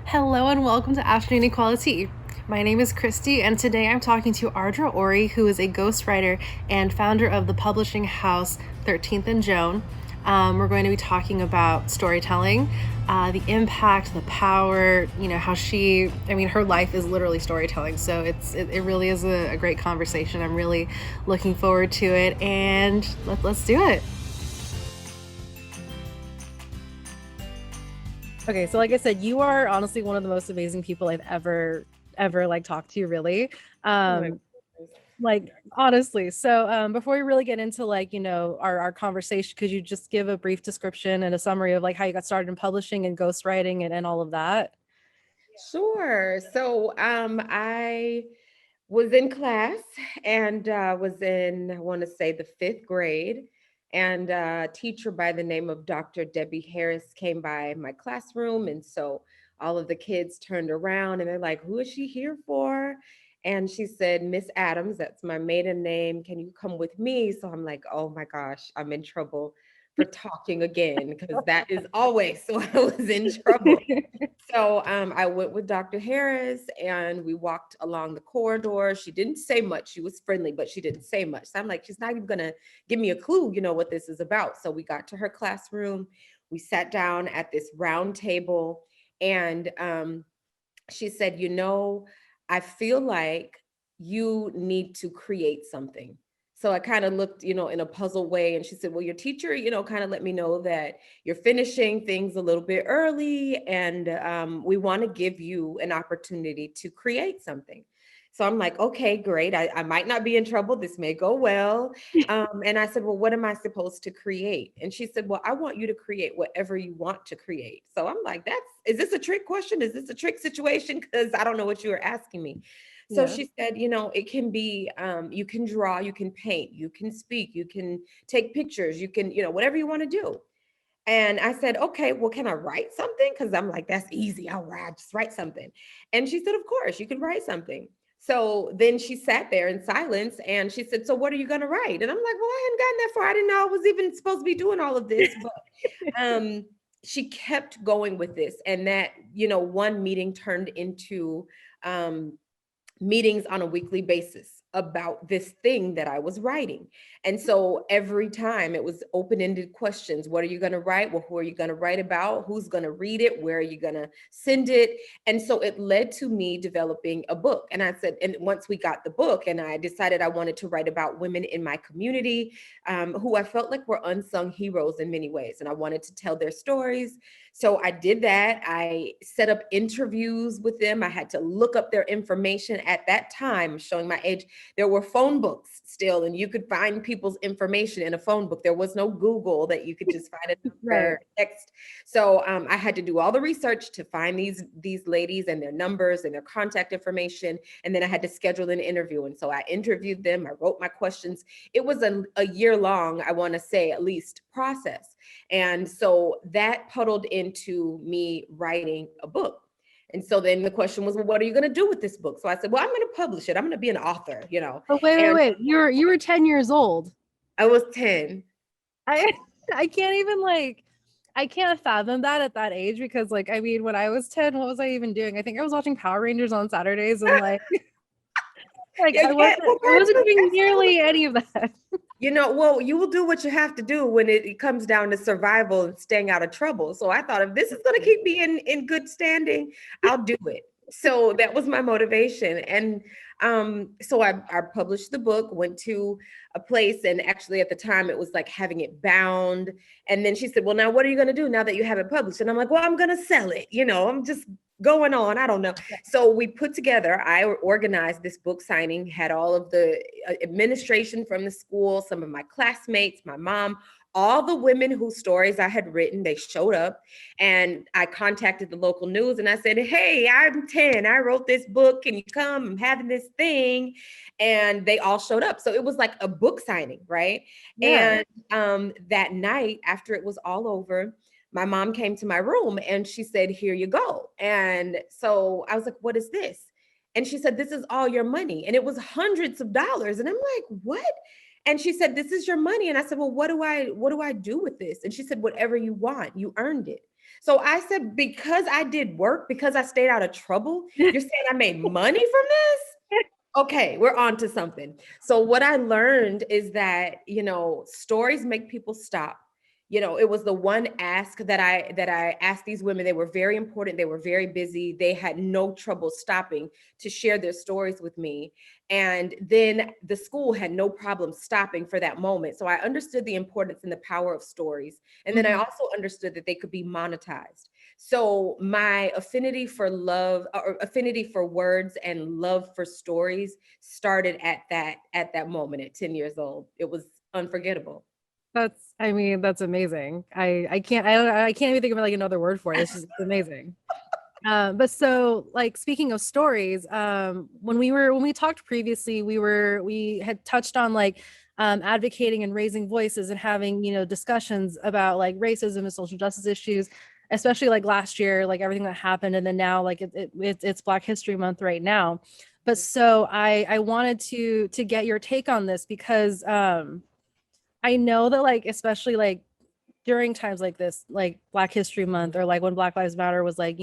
Hello and welcome to Afternoon Equality. My name is Christy, and today I'm talking to Ardre Orie, who is a ghostwriter and founder of the publishing house 13th and Joan. We're going to be talking about storytelling, the impact, the power, how her life is literally storytelling. So it really is a great conversation. I'm really looking forward to it, and let's do it. Okay, so like I said, you are honestly one of the most amazing people I've ever like talked to, really. Oh my Um goodness. like honestly. So before we really get into our conversation, could you just give a brief description and a summary of like how you got started in publishing and ghostwriting and all of that? Sure. I was in class and was in, I want to say, the fifth grade. And a teacher by the name of Dr. Debbie Harris came by my classroom. And so all of the kids turned around and they're like, "Who is she here for?" And she said, "Miss Adams, that's my maiden name. Can you come with me?" So I'm like, "Oh my gosh, I'm in trouble for talking again," because that is always so I was in trouble. So I went with Dr. Harris and we walked along the corridor. She didn't say much. She was friendly, but she didn't say much. So I'm like, she's not even going to give me a clue, what this is about. So we got to her classroom. We sat down at this round table and she said, "I feel like you need to create something." So I kind of looked, in a puzzled way. And she said, "Well, your teacher, kind of let me know that you're finishing things a little bit early. And we want to give you an opportunity to create something." So I'm like, "Okay, great. I might not be in trouble. This may go well." And I said, "Well, what am I supposed to create?" And she said, "Well, I want you to create whatever you want to create." So I'm like, is this a trick question? Is this a trick situation? Because I don't know what you were asking me. So Yeah. she said, "It can be, you can draw, you can paint, you can speak, you can take pictures, you can, whatever you want to do." And I said, "Okay, well, can I write something?" Because I'm like, that's easy. Just write something. And she said, "Of course, you can write something." So then she sat there in silence and she said, "So what are you going to write?" And I'm like, "Well, I hadn't gotten that far. I didn't know I was even supposed to be doing all of this." But um, she kept going with this. And that, one meeting turned into um, meetings on a weekly basis about this thing that I was writing. And so every time it was open-ended questions. What are you going to write? Well, who are you going to write about? Who's going to read it? Where are you going to send it? And so it led to me developing a book. And I said, and once we got the book and I decided I wanted to write about women in my community, who I felt like were unsung heroes in many ways. And I wanted to tell their stories. So I did that. I set up interviews with them. I had to look up their information at that time, showing my age. There were phone books still, and you could find people's information in a phone book. There was no Google that you could just find a Right. number, text. So I had to do all the research to find these ladies and their numbers and their contact information, and then I had to schedule an interview. And so I interviewed them. I wrote my questions. It was a year long, I want to say at least, process. And so that puddled into me writing a book. And so then the question was, "Well, what are you going to do with this book?" So I said, "Well, I'm going to publish it. I'm going to be an author." But wait, And wait. You were 10 years old. I was 10. I I can't even I can't fathom that at that age because when I was 10, what was I even doing? I think I was watching Power Rangers on Saturdays and like Yeah, I yeah. wasn't Well, I wasn't doing absolutely. nearly any of that. Well, you will do what you have to do when it comes down to survival and staying out of trouble. So I thought, if this is going to keep me in good standing, I'll do it. So that was my motivation. And so I published the book, went to a place, and actually at the time it was like having it bound. And then she said, "Well, now what are you going to do now that you have it published?" And I'm like, "Well, I'm going to sell it. I'm just going on. I don't know." So we put together, I organized this book signing, had all of the administration from the school, some of my classmates, my mom, all the women whose stories I had written. They showed up, and I contacted the local news and I said, "Hey, I'm 10. I wrote this book. Can you come? I'm having this thing." And they all showed up. So it was like a book signing, right? Yeah. And that night, after it was all over, my mom came to my room and she said, "Here you go." And so I was like, "What is this?" And she said, "This is all your money." And it was hundreds of dollars. And I'm like, "What?" And she said, "This is your money." And I said, "Well, what do I do with this?" And she said, "Whatever you want, you earned it." So I said, because I did work, because I stayed out of trouble, you're saying I made money from this? Okay, we're on to something. So what I learned is that, stories make people stop. It was the one ask that I asked these women. They were very important. They were very busy. They had no trouble stopping to share their stories with me. And then the school had no problem stopping for that moment. So I understood the importance and the power of stories. And then I also understood that they could be monetized. So my affinity for love, or affinity for words and love for stories started at that moment at 10 years old. It was unforgettable. That's amazing. I can't even think of like another word for it. It's just amazing. But so like speaking of stories, when we talked previously, we had touched on like advocating and raising voices and having, discussions about like racism and social justice issues, especially like last year, like everything that happened, and then now like it's Black History Month right now. But so I wanted to get your take on this because I know that like especially like during times like this, like Black History Month, or like when Black Lives Matter was like,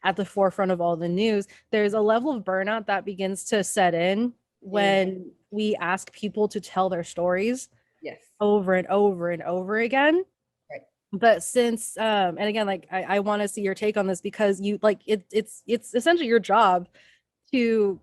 at the forefront of all the news, there's a level of burnout that begins to set in Mm, when we ask people to tell their stories yes. over and over and over again. Right. But since and again, like I want to see your take on this because you like it's essentially your job to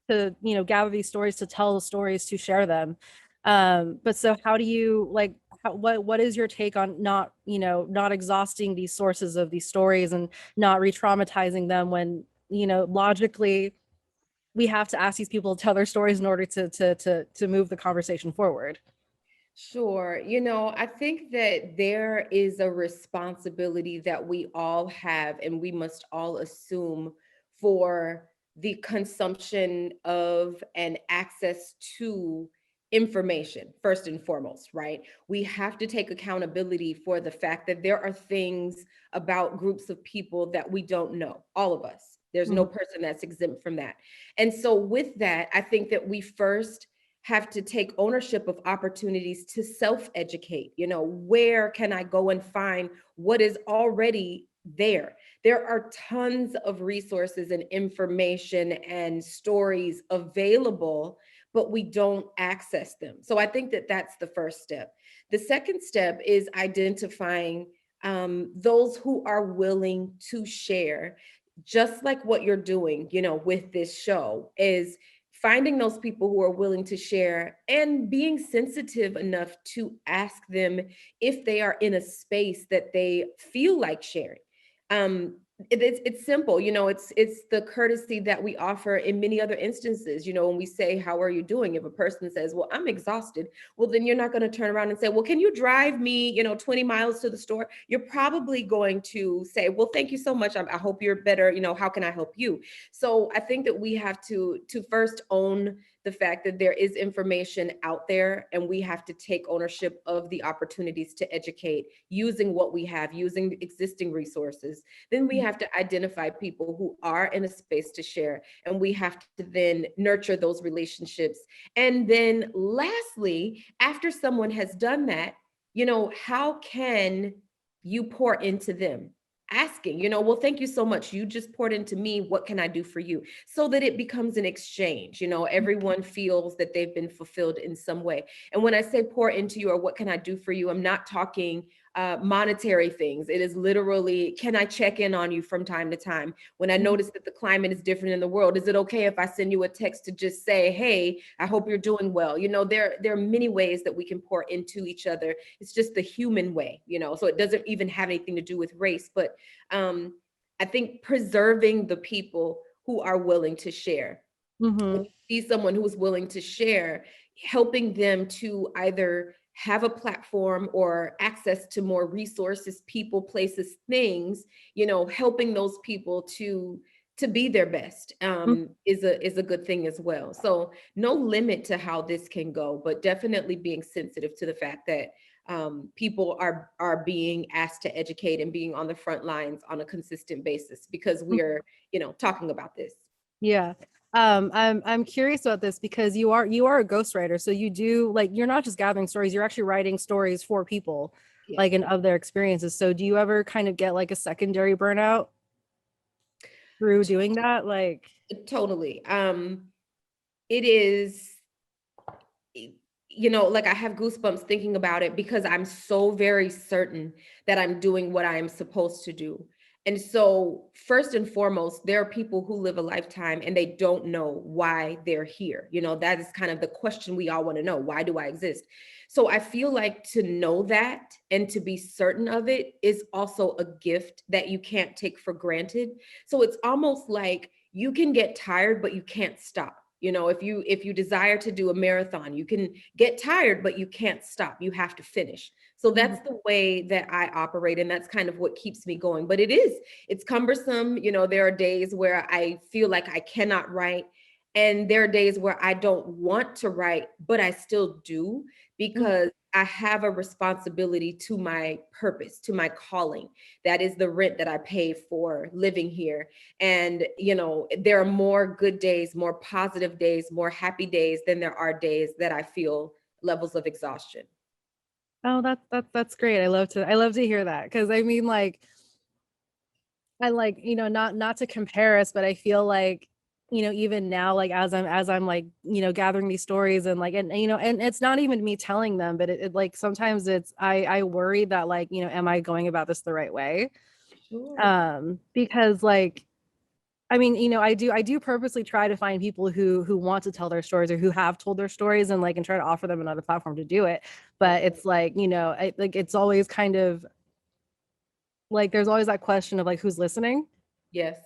gather these stories, to tell the stories, to share them. But so how do you like what is your take on not exhausting these sources of these stories and not re-traumatizing them when logically we have to ask these people to tell their stories in order to move the conversation forward. Sure. I think that there is a responsibility that we all have, and we must all assume for the consumption of and access to information, first and foremost, right? We have to take accountability for the fact that there are things about groups of people that we don't know, all of us. There's no Mhm. person that's exempt from that. And so, with that, I think that we first have to take ownership of opportunities to self-educate. Where can I go and find what is already there? There are tons of resources and information and stories available, but we don't access them. So I think that that's the first step. The second step is identifying those who are willing to share, just like what you're doing, with this show, is finding those people who are willing to share and being sensitive enough to ask them if they are in a space that they feel like sharing. It's simple, it's the courtesy that we offer in many other instances. When we say, how are you doing? If a person says, well, I'm exhausted, well, then you're not going to turn around and say, well, can you drive me 20 miles to the store? You're probably going to say, well, thank you so much, I hope you're better, how can I help you? So I think that we have to first own the fact that there is information out there, and we have to take ownership of the opportunities to educate using what we have, using existing resources. Then we have to identify people who are in a space to share, and we have to then nurture those relationships. And then lastly, after someone has done that, how can you pour into them? Asking, well, thank you so much. You just poured into me. What can I do for you? So that it becomes an exchange. Everyone feels that they've been fulfilled in some way. And when I say pour into you, or what can I do for you, I'm not talking monetary things. It is literally, can I check in on you from time to time? When I notice that the climate is different in the world, is it okay if I send you a text to just say, hey, I hope you're doing well? There are many ways that we can pour into each other. It's just the human way, so it doesn't even have anything to do with race. But I think preserving the people who are willing to share. When Mm-hmm. you see someone who is willing to share, helping them to either have a platform or access to more resources, people, places, things, helping those people to be their best is a good thing as well. So no limit to how this can go, but definitely being sensitive to the fact that people are being asked to educate and being on the front lines on a consistent basis, because we are, talking about this. Yeah. I'm curious about this because you are a ghostwriter. So you do like you're not just gathering stories, you're actually writing stories for people. Yes, like, and of their experiences. So do you ever kind of get like a secondary burnout through doing that? Like, totally. It is, like I have goosebumps thinking about it because I'm so very certain that I'm doing what I am supposed to do. And so, first and foremost, there are people who live a lifetime and they don't know why they're here. That is kind of the question we all want to know. Why do I exist? So, I feel like to know that and to be certain of it is also a gift that you can't take for granted. So, it's almost like you can get tired, but you can't stop. If you desire to do a marathon, you can get tired, but you can't stop. You have to finish. So mhm, that's the way that I operate, and that's kind of what keeps me going. But it's cumbersome. There are days where I feel like I cannot write, and there are days where I don't want to write, but I still do mhm. because I have a responsibility to my purpose, to my calling. That is the rent that I pay for living here. And, there are more good days, more positive days, more happy days than there are days that I feel levels of exhaustion. Oh, that's great. I love to hear that. Because I mean, like, I like, not to compare us, but I feel like, even now, like, as I'm like, gathering these stories, and like, and it's not even me telling them, but it like, sometimes I worry that, like, am I going about this the right way? Sure. Because, like, I mean, I do purposely try to find people who want to tell their stories, or who have told their stories, and like, and try to offer them another platform to do it. But Okay. it's like, like, it's always kind of like, there's always that question of like, who's listening, Yes.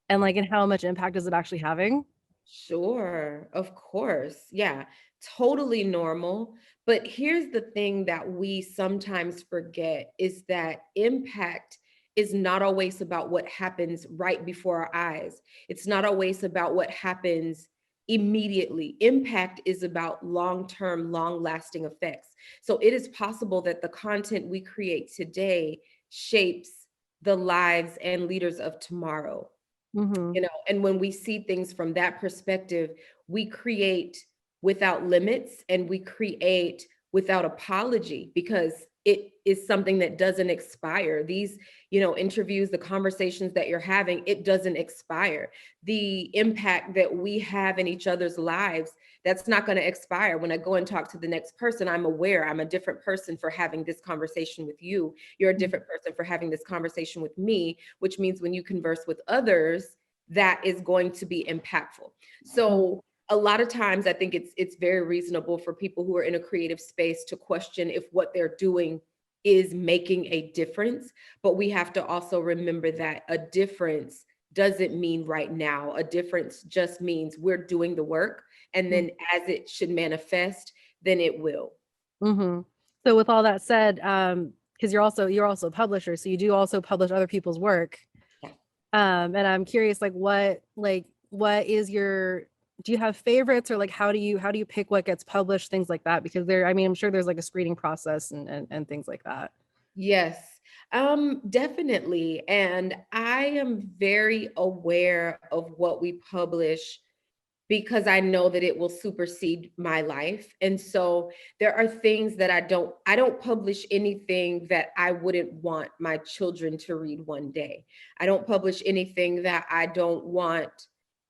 and like, and how much impact is it actually having? Sure. Of course. Yeah. Totally normal. But here's the thing that we sometimes forget is that impact is not always about what happens right before our eyes. It's not always about what happens immediately. Impact is about long-term, long-lasting effects. So it is possible that the content we create today shapes the lives and leaders of tomorrow. Mm-hmm. And when we see things from that perspective, we create without limits and we create without apology because it is something that doesn't expire. These, interviews, the conversations that you're having, it doesn't expire. The impact that we have in each other's lives, that's not going to expire. When I go and talk to the next person, I'm aware I'm a different person for having this conversation with you. You're a different person for having this conversation with me, which means when you converse with others, that is going to be impactful. So a lot of times I think it's very reasonable for people who are in a creative space to question if what they're doing is making a difference. But we have to also remember that a difference doesn't mean right now. A difference just means we're doing the work. And then as it should manifest, then it will. Mm-hmm. So with all that said, because you're also a publisher, so you do also publish other people's work. Yeah. And I'm curious, what is your, do you have favorites, or like, how do you pick what gets published, things like that? Because I mean, I'm sure there's like a screening process, and things like that. Yes, definitely. And I am very aware of what we publish because I know that it will supersede my life. And so there are things that I don't publish anything that I wouldn't want my children to read one day. I don't publish anything that I don't want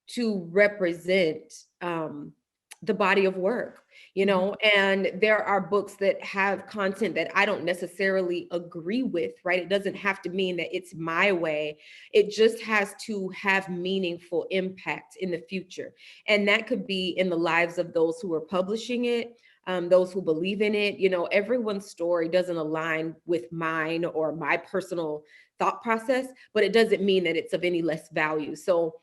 to represent the body of work, Mhm. and there are books that have content that I don't necessarily agree with, right? It doesn't have to mean that it's my way. It just has to have meaningful impact in the future. And that could be in the lives of those who are publishing it, those who believe in it. Everyone's story doesn't align with mine or my personal thought process, but it doesn't mean that it's of any less value. So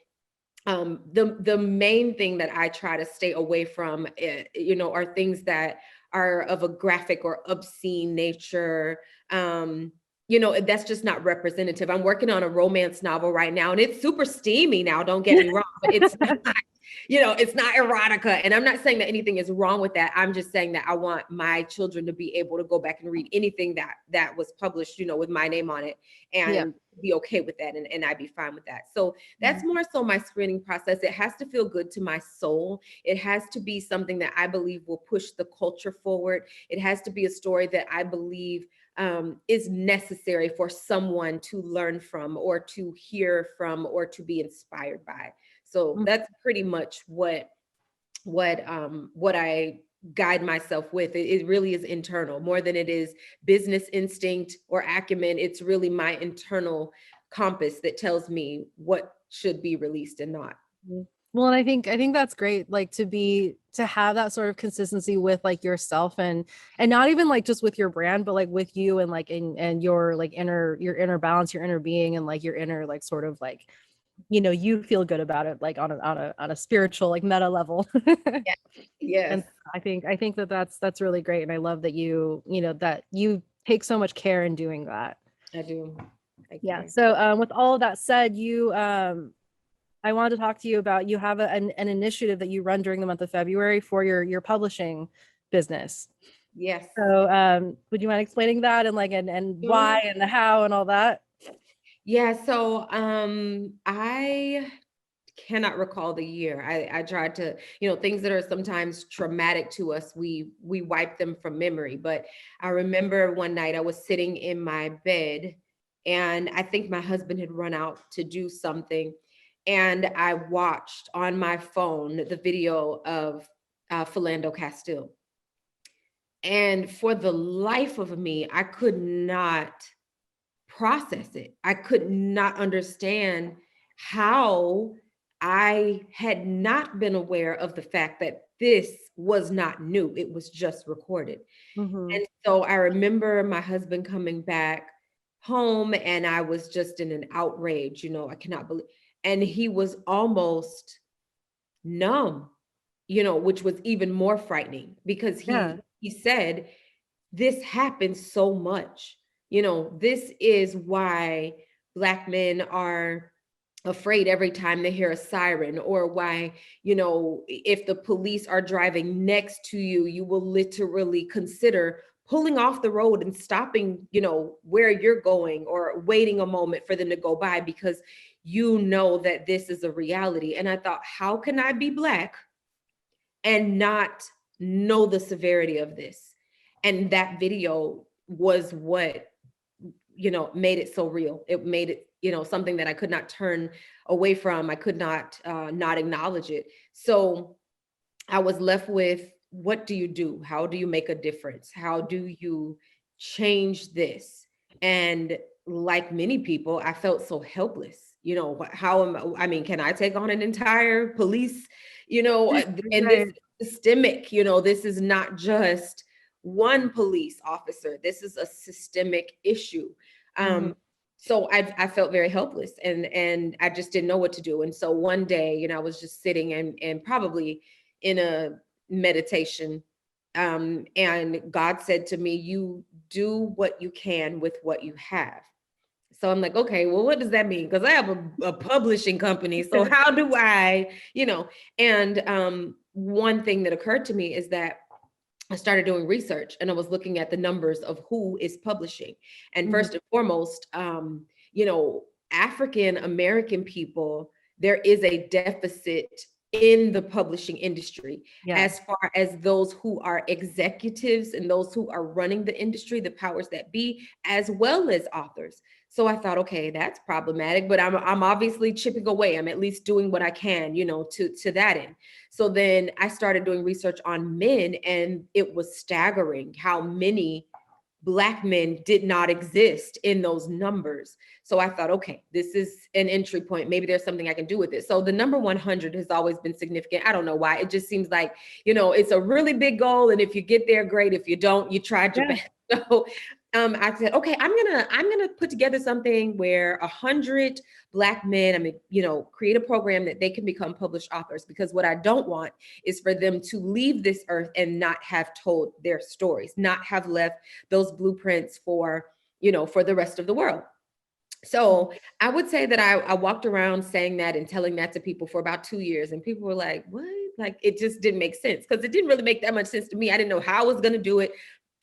the main thing that I try to stay away from, are things that are of a graphic or obscene nature. That's just not representative. I'm working on a romance novel right now, and it's super steamy now. Don't get me wrong, but it's not, it's not erotica. And I'm not saying that anything is wrong with that. I'm just saying that I want my children to be able to go back and read anything that was published, with my name on it, Yeah. and be okay with that, and I'd be fine with that. So that's Mhm. more so my screening process. It has to feel good to my soul. It has to be something that I believe will push the culture forward. It has to be a story that I believe is necessary for someone to learn from or to hear from or to be inspired by. So that's pretty much what I guide myself with. It really is internal more than it is business instinct or acumen. It's really my internal compass that tells me what should be released and not. Well, and I think that's great, like to have that sort of consistency with like yourself and not even like just with your brand, but like with you and like in and your like your inner balance, your inner being, and like your inner like sort of like, you feel good about it like on a spiritual like meta level. Yeah. Yes, And I think that that's really great, and I love that that you take so much care in doing that. I do. Thank Yeah. you. So with all of that said, I wanted to talk to you about, you have an initiative that you run during the month of February for your publishing business. Yes. So would you mind explaining that and like and why Sure. and the how and all that? Yeah, so I cannot recall the year. I tried to, things that are sometimes traumatic to us, we wipe them from memory. But I remember one night I was sitting in my bed and I think my husband had run out to do something. And I watched on my phone the video of Philando Castile. And for the life of me, I could not process it. I could not understand how I had not been aware of the fact that this was not new. It was just recorded. Mm-hmm. And so I remember my husband coming back home and I was just in an outrage, I cannot believe. And he was almost numb, which was even more frightening because Yeah. he said, this happens so much. This is why Black men are afraid every time they hear a siren, or why, if the police are driving next to you, you will literally consider pulling off the road and stopping, where you're going, or waiting a moment for them to go by because you know that this is a reality. And I thought, how can I be Black and not know the severity of this? And that video was what, made it so real. It made it, something that I could not turn away from. I could not acknowledge it. So I was left with, what do you do? How do you make a difference? How do you change this? And like many people, I felt so helpless. I mean, can I take on an entire police, and this Right. is systemic, this is not just one police officer. This is a systemic issue. Mm-hmm. So I felt very helpless and I just didn't know what to do. And so one day, I was just sitting and probably in a meditation. And God said to me, you do what you can with what you have. So I'm like, okay, well, what does that mean? Because I have a publishing company. So how do I, and one thing that occurred to me is that I started doing research and I was looking at the numbers of who is publishing. And Mm-hmm. first and foremost, African American people, there is a deficit in the publishing industry Yeah. as far as those who are executives and those who are running the industry, the powers that be, as well as authors. So I thought, okay, that's problematic, but I'm obviously chipping away. I'm at least doing what I can, to that end. So then I started doing research on men, and it was staggering how many Black men did not exist in those numbers. So I thought, okay, this is an entry point. Maybe there's something I can do with it. So the number 100 has always been significant. I don't know why. It just seems like, it's a really big goal. And if you get there, great. If you don't, you tried your Yeah. best. So I said, okay, I'm gonna put together something where 100 Black men, create a program that they can become published authors. Because what I don't want is for them to leave this earth and not have told their stories, not have left those blueprints for the rest of the world. So I would say that I walked around saying that and telling that to people for about 2 years, and people were like, what? Like, it just didn't make sense, because it didn't really make that much sense to me. I didn't know how I was going to do it.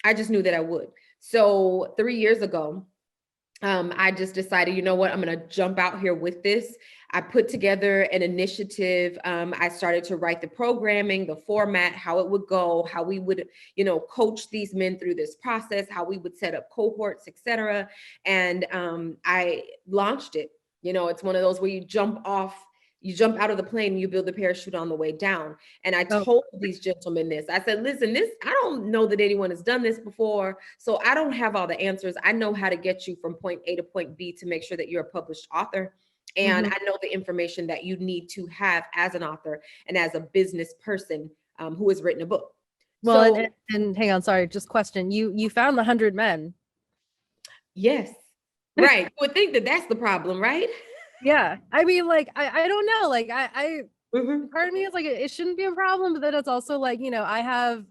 I just knew that I would. So 3 years ago, I just decided, you know what, I'm going to jump out here with this. I put together an initiative. I started to write the programming, the format, how it would go, how we would, coach these men through this process, how we would set up cohorts, etc. And I launched it. It's one of those where you jump out of the plane and you build the parachute on the way down. And I Oh, told these gentlemen this. I said, listen, I don't know that anyone has done this before. So I don't have all the answers. I know how to get you from point A to point B to make sure that you're a published author. And mhm. I know the information that you need to have as an author and as a business person who has written a book. Well, So, and hang on, sorry, just question. You found the 100 men. yes, right. You would think that that's the problem, right? Yeah. I mean, like, I don't know. Like, Mhm. part of me is like, it shouldn't be a problem, but then it's also like, I had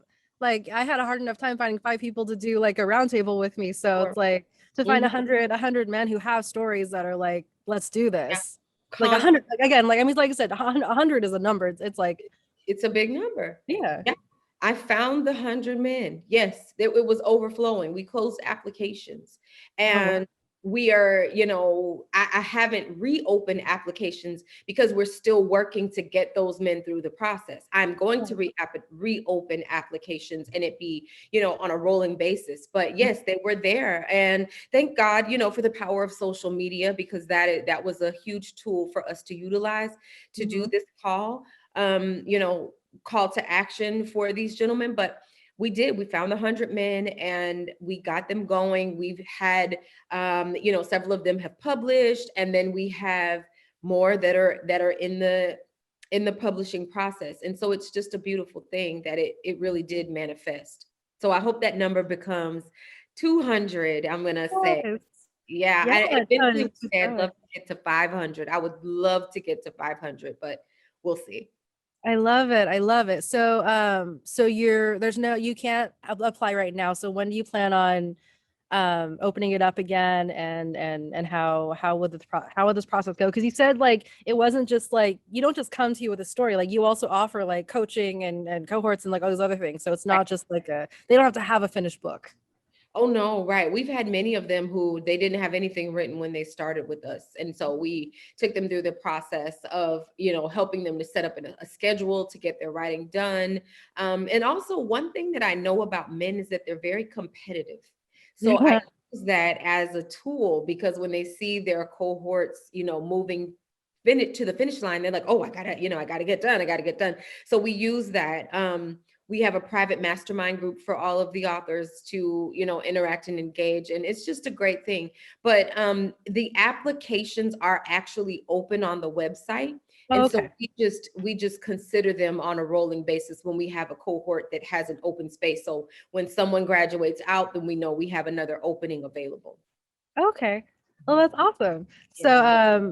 a hard enough time finding 5 people to do like a roundtable with me. So Sure. it's like to find Mhm. a hundred men who have stories that are like, let's do Yeah. this. Like Con- 100, like, again, like, I mean, like I said, 100 is a number. It's like, it's a big number. yeah. Yeah. I found the 100 men. Yes, it was overflowing. We closed applications, Oh, wow. and we are, I haven't reopened applications because we're still working to get those men through the process. I'm going to reopen applications and it be, on a rolling basis. But yes, they were there, and thank God, for the power of social media, because that was a huge tool for us to utilize to do Mhm. this call. Call to action for these gentlemen, but we found the 100 men and we got them going. We've had several of them have published, and then we have more that are in the publishing process. And so it's just a beautiful thing that it really did manifest. So I hope that number becomes 200. I'm gonna say, Yes. yeah, Yeah, I no, eventually keep I'd love going. to get to 500. I would love to get to 500, but we'll see. I love it. I love it. So, so you can't apply right now. So when do you plan on opening it up again, and how would this process go? Because you said like it wasn't just like you don't just come to you with a story, like you also offer like coaching and cohorts and like all those other things. So it's not just like they don't have to have a finished book. Oh no, right. We've had many of them who they didn't have anything written when they started with us. And so we took them through the process of, helping them to set up a schedule to get their writing done. And also one thing that I know about men is that they're very competitive. So I Yeah. use that as a tool because when they see their cohorts, moving to the finish line, they're like, oh, I gotta get done. I gotta get done. So we use that. We have a private mastermind group for all of the authors to interact and engage, and it's just a great thing. But the applications are actually open on the website, Oh, and so okay. we just consider them on a rolling basis when we have a cohort that has an open space. So when someone graduates out, then we know we have another opening available. Okay. Well, that's awesome. So, Yeah.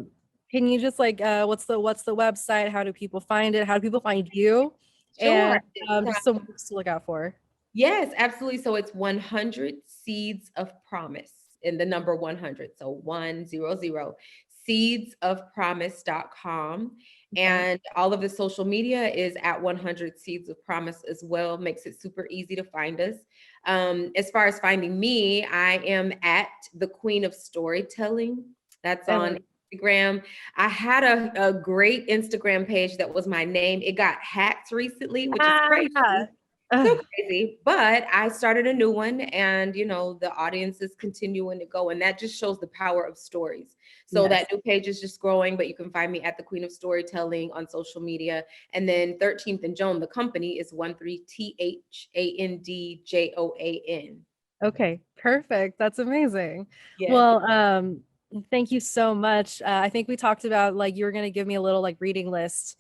can you just like, what's the website? How do people find it? How do people find you? Sure. And just some books to look out for. Yes, absolutely. So it's 100 Seeds of Promise in the number 100. So 100 seedsofpromise.com. Okay. And all of the social media is at 100 Seeds of Promise as well. Makes it super easy to find us. As far as finding me, I am at the Queen of Storytelling. That's I on like. Instagram. I had a great Instagram page that was my name. It got hacked recently, which is Ah, crazy. So ugh, crazy. But I started a new one, and the audience is continuing to go. And that just shows the power of stories. So yes. that new page is just growing, but you can find me at the Queen of Storytelling on social media. And then 13th and Joan, the company is 13THANDJOAN. Okay. Perfect. That's amazing. Yes. Well, thank you so much. I think we talked about like you were gonna give me a little like reading list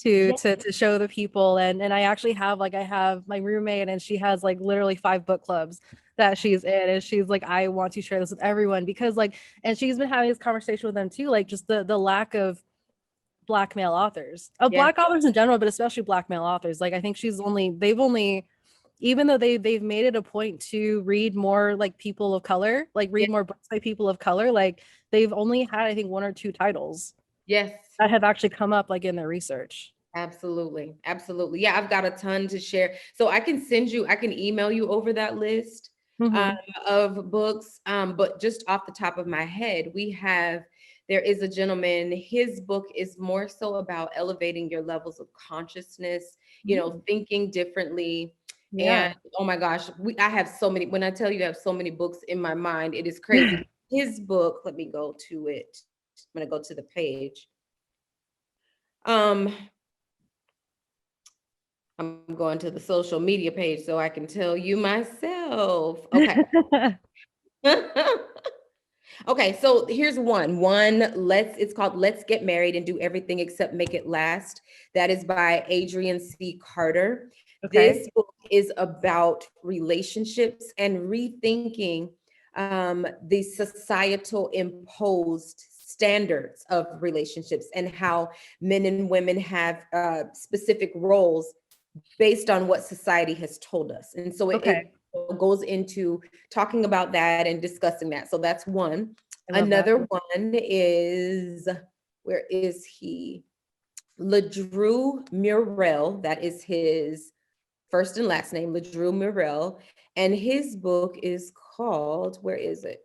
Yes. to show the people, and I actually have like I have my roommate and she has like literally 5 book clubs that she's in, and she's like I want to share this with everyone because like, and she's been having this conversation with them too, like just the lack of black male authors, of Yes. black authors in general, but especially black male authors. Like I think they've only, even though they've made it a point to read more like people of color, like Yes. read more books by people of color, like they've only had I think 1 or 2 titles Yes. that have actually come up like in their research. Absolutely. Absolutely. Yeah, I've got a ton to share. So I can email you over that list um, Hmm. of books. But just off the top of my head, we have There is a gentleman, his book is more so about elevating your levels of consciousness, Mm. thinking differently. And Yeah. oh my gosh, I have so many, when I tell you I have so many books in my mind, it is crazy. His book, let me go to it. I'm going to go to the page. Um, I'm going to the social media page so I can tell you myself. Okay. Okay, so here's it's called Let's Get Married and Do Everything Except Make It Last. That is by Adrian C. Carter. Okay. This book is about relationships and rethinking the societal imposed standards of relationships and how men and women have specific roles based on what society has told us. And so Okay. it goes into talking about that and discussing that. So that's one. I love that. Another one is, where is he? Ladru Murrell, that is his first and last name, Ladru Murrell. And his book is called, where is it?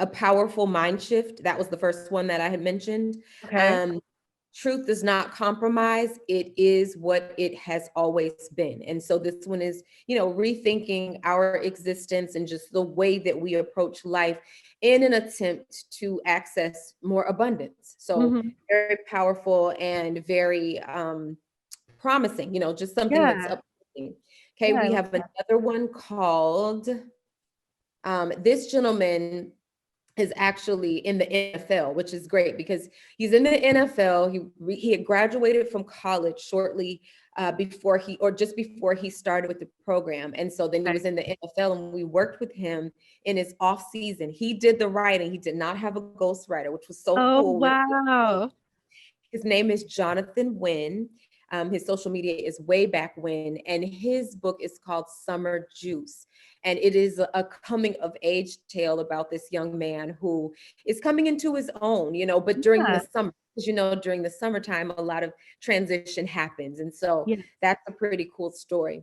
A Powerful Mind Shift. That was the first one that I had mentioned. Okay. Truth does not compromise. It is what it has always been. And so this one is, rethinking our existence and just the way that we approach life in an attempt to access more abundance. So Hmm. very powerful and very promising, just something that's Yeah. uplifting. Okay, Yeah. I we love have that. another one called, this gentleman is actually in the NFL, which is great because he's in the NFL. He had graduated from college shortly before just before he started with the program. And so then he Okay. was in the NFL and we worked with him in his off season. He did the writing. He did not have a ghostwriter, which was so Oh, cool. Really cool. wow. His name is Jonathan Wynn. His social media is Way Back When, and his book is called Summer Juice. And it is a coming of age tale about this young man who is coming into his own, but during the Yeah. summer, because during the summertime, a lot of transition happens. And so Yeah. that's a pretty cool story.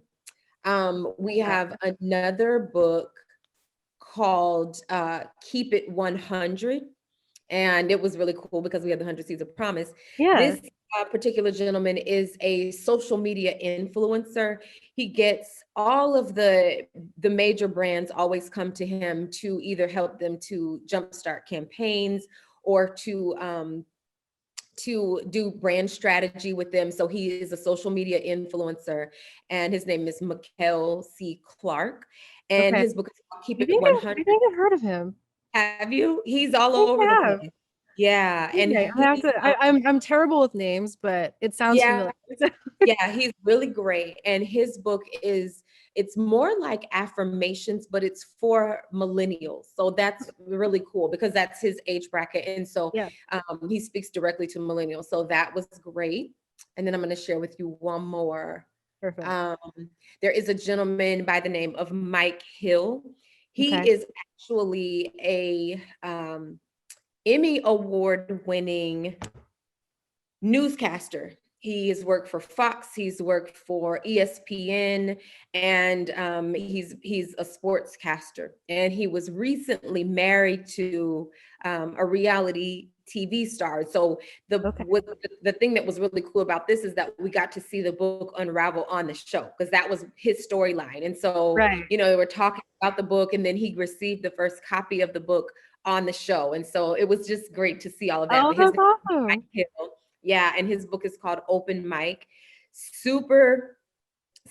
We That. have another book called Keep It 100. And it was really cool because we had the 100 Seeds of Promise. Yeah. This particular gentleman is a social media influencer. He gets all of the major brands always come to him to either help them to jumpstart campaigns or to do brand strategy with them. So he is a social media influencer, and his name is Mikkel C. Clark. And Okay. his book is called Keep I It think I 100. think I've heard of him. Have you? He's all I think over the I have. place. Yeah, and Okay. I have to. I'm terrible with names, but it sounds yeah, familiar. yeah, he's really great. And his book it's more like affirmations, but it's for millennials. So that's really cool because that's his age bracket. And so Yeah. he speaks directly to millennials. So that was great. And then I'm going to share with you one more. Perfect. Um, there is a gentleman by the name of Mike Hill. He Okay. is actually a Emmy award-winning newscaster. He has worked for Fox, he's worked for ESPN, and he's a sportscaster. And he was recently married to a reality TV star. So Okay. the thing that was really cool about this is that we got to see the book unravel on the show because that was his storyline. And so, Right. they were talking about the book, and then he received the first copy of the book on the show. And so it was just great to see all of that. Oh, But his that's name is Mike awesome. Hill. Yeah, and his book is called Open Mic. Super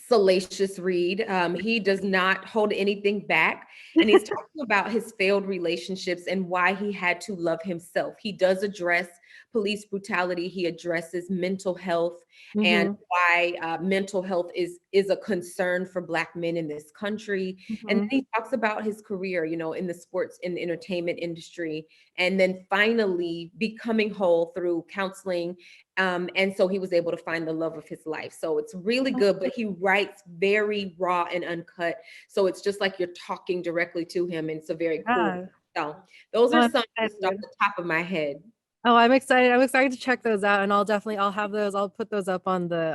salacious read. He does not hold anything back. And he's talking about his failed relationships and why he had to love himself. He does address police brutality. He addresses mental health and Hmm. why mental health is a concern for Black men in this country. And Hmm. then he talks about his career, in the sports and entertainment industry, and then finally becoming whole through counseling. And so he was able to find the love of his life. So it's really good, but he writes very raw and uncut. So it's just like you're talking directly to him. And it's a very cool. Yeah. So those Oh, are I'm some just off excited. the top of my head. Oh, I'm excited. I'm excited to check those out, and I'll have those. I'll put those up on the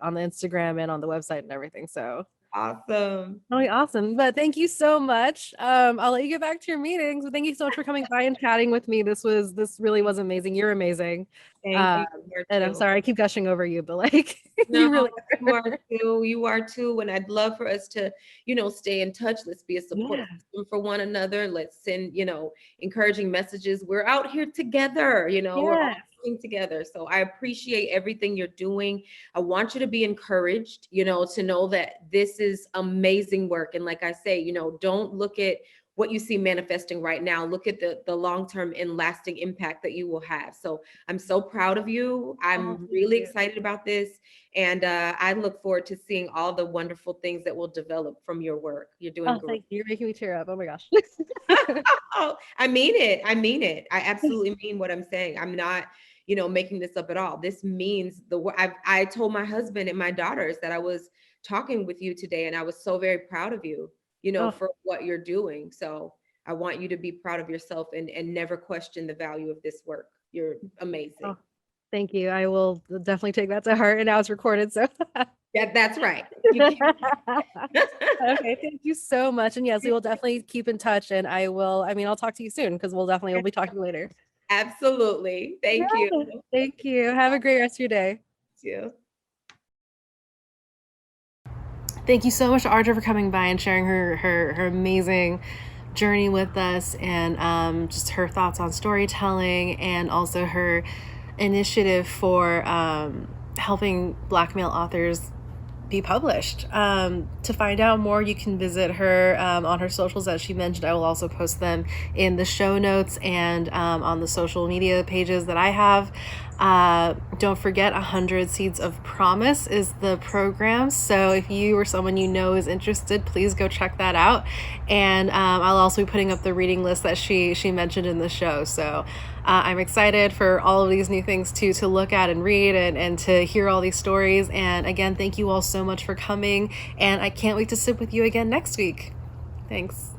Instagram and on the website and everything. So Awesome. Really awesome. But thank you so much. I'll let you get back to your meetings. But thank you so much for coming by and chatting with me. This really was amazing. You're amazing. Thank Uh, you. You are and I'm too. sorry I keep gushing over you, but like No, you really you are are. too. You are too. And I'd love for us to, stay in touch. Let's be a support Yeah. system for one another. Let's send, encouraging messages. We're out here together, we're all Yeah. working together. So I appreciate everything you're doing. I want you to be encouraged, to know that this is amazing work. And like I say, don't look at what you see manifesting right now. Look at the long-term and lasting impact that you will have. So I'm so proud of you. Oh, I'm thank really you. excited about this. And I look forward to seeing all the wonderful things that will develop from your work. You're doing Oh, great. thank you. You're making me tear up. Oh my gosh. Oh, I mean it. I mean it. I absolutely mean what I'm saying. I'm not, making this up at all. This means I told my husband and my daughters that I was talking with you today, and I was so very proud of you, Oh, for what you're doing. So I want you to be proud of yourself and never question the value of this work. You're amazing. oh, thank you. I will definitely take that to heart. And now it's recorded. So Yeah, that's right. You okay, can't. thank you so much. And yes, we will definitely keep in touch and I'll talk to you soon because we'll be talking later. Absolutely. Yeah. Thank you. Thank you. Have a great rest of your day. You. Thank you so much, Ardre, for coming by and sharing her amazing journey with us and just her thoughts on storytelling and also her initiative for helping Black male authors be published. To find out more, you can visit her on her socials that she mentioned. I will also post them in the show notes and on the social media pages that I have. Don't forget, 100 Seeds of Promise is the program. So if you or someone you know is interested, please go check that out. And I'll also be putting up the reading list that she mentioned in the show. So I'm excited for all of these new things to look at and read and to hear all these stories. And again, thank you all so much for coming. And I can't wait to sit with you again next week. Thanks.